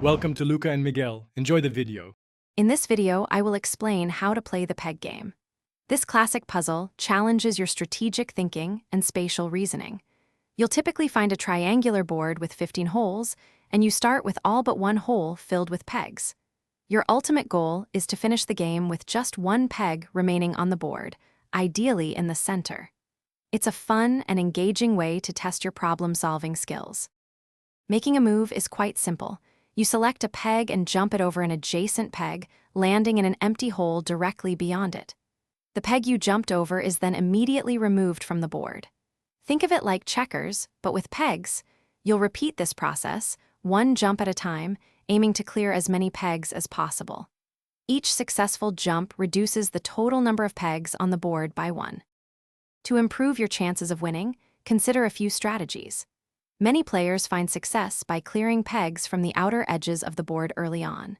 Welcome to Luca and Miguel. Enjoy the video. In this video, I will explain how to play the peg game. This classic puzzle challenges your strategic thinking and spatial reasoning. You'll typically find a triangular board with 15 holes, and you start with all but one hole filled with pegs. Your ultimate goal is to finish the game with just one peg remaining on the board, ideally in the center. It's a fun and engaging way to test your problem-solving skills. Making a move is quite simple. You select a peg and jump it over an adjacent peg, landing in an empty hole directly beyond it. The peg you jumped over is then immediately removed from the board. Think of it like checkers, but with pegs. You'll repeat this process, one jump at a time, aiming to clear as many pegs as possible. Each successful jump reduces the total number of pegs on the board by one. To improve your chances of winning, consider a few strategies. Many players find success by clearing pegs from the outer edges of the board early on.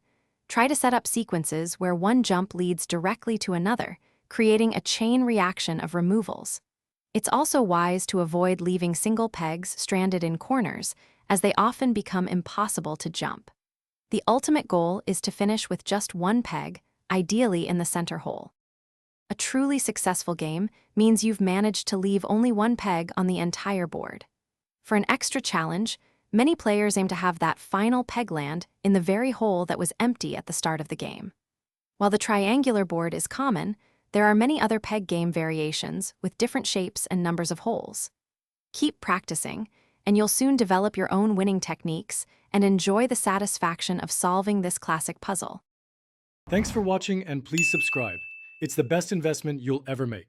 Try to set up sequences where one jump leads directly to another, creating a chain reaction of removals. It's also wise to avoid leaving single pegs stranded in corners, as they often become impossible to jump. The ultimate goal is to finish with just one peg, ideally in the center hole. A truly successful game means you've managed to leave only one peg on the entire board. For an extra challenge, many players aim to have that final peg land in the very hole that was empty at the start of the game. While the triangular board is common, there are many other peg game variations with different shapes and numbers of holes. Keep practicing, and you'll soon develop your own winning techniques and enjoy the satisfaction of solving this classic puzzle. Thanks for watching and please subscribe. It's the best investment you'll ever make.